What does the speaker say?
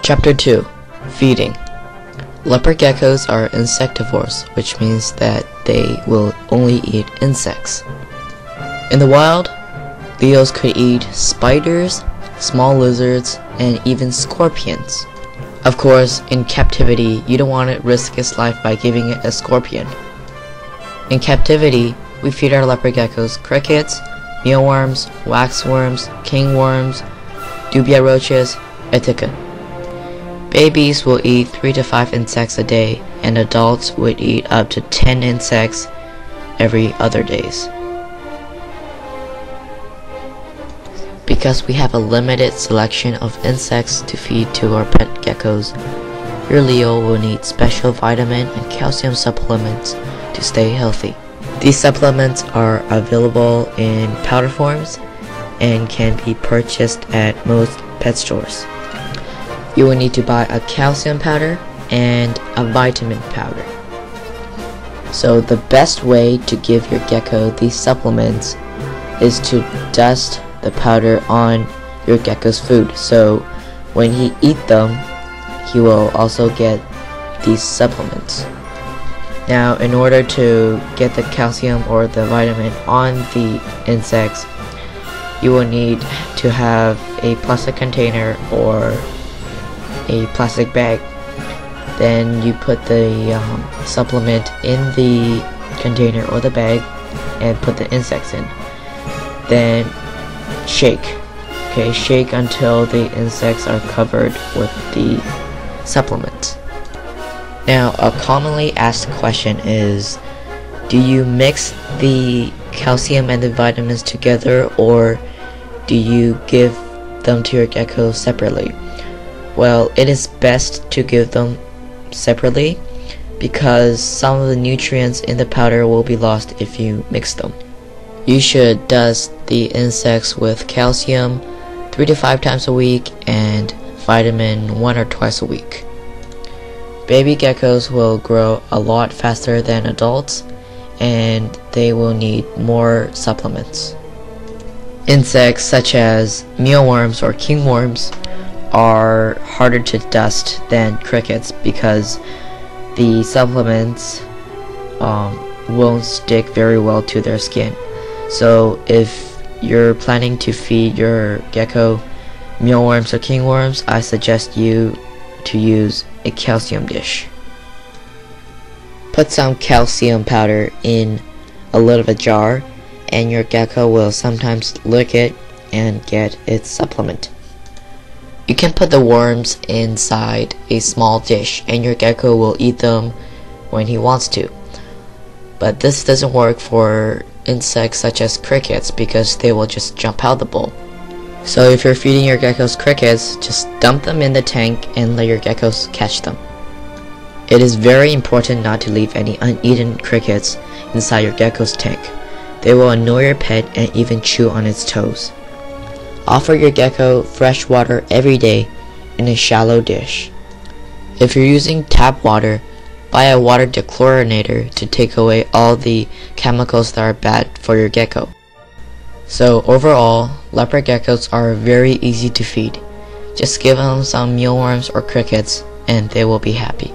Chapter 2. Feeding. Leopard geckos are insectivores, which means that they will only eat insects. In the wild, Leos could eat spiders, small lizards, and even scorpions. Of course, in captivity, you don't want to risk its life by giving it a scorpion. In captivity, we feed our leopard geckos crickets, mealworms, waxworms, kingworms, dubia roaches, etc. Babies will eat 3 to 5 insects a day, and adults would eat up to 10 insects every other days. Because we have a limited selection of insects to feed to our pet geckos, your Leo will need special vitamin and calcium supplements to stay healthy. These supplements are available in powder forms and can be purchased at most pet stores. You will need to buy a calcium powder and a vitamin powder. So the best way to give your gecko these supplements is to dust the powder on your gecko's food, so when he eats them, he will also get these supplements. Now, in order to get the calcium or the vitamin on the insects, you will need to have a plastic container or a plastic bag. Then you put the supplement in the container or the bag and put the insects in. Then shake. Okay, shake until the insects are covered with the supplement. Now, a commonly asked question is, do you mix the calcium and the vitamins together, or do you give them to your gecko separately? Well, it is best to give them separately because some of the nutrients in the powder will be lost if you mix them. You should dust the insects with calcium 3 to 5 times a week and vitamin 1 or twice a week. Baby geckos will grow a lot faster than adults, and they will need more supplements. Insects such as mealworms or kingworms are harder to dust than crickets because the supplements won't stick very well to their skin. So if you're planning to feed your gecko mealworms or kingworms, I suggest you to use a calcium dish. Put some calcium powder in a little jar, and your gecko will sometimes lick it and get its supplement. You can put the worms inside a small dish and your gecko will eat them when he wants to. But this doesn't work for insects such as crickets because they will just jump out the bowl. So if you're feeding your geckos crickets, just dump them in the tank and let your geckos catch them. It is very important not to leave any uneaten crickets inside your gecko's tank. They will annoy your pet and even chew on its toes. Offer your gecko fresh water every day in a shallow dish. If you're using tap water, buy a water dechlorinator to take away all the chemicals that are bad for your gecko. So overall, leopard geckos are very easy to feed. Just give them some mealworms or crickets and they will be happy.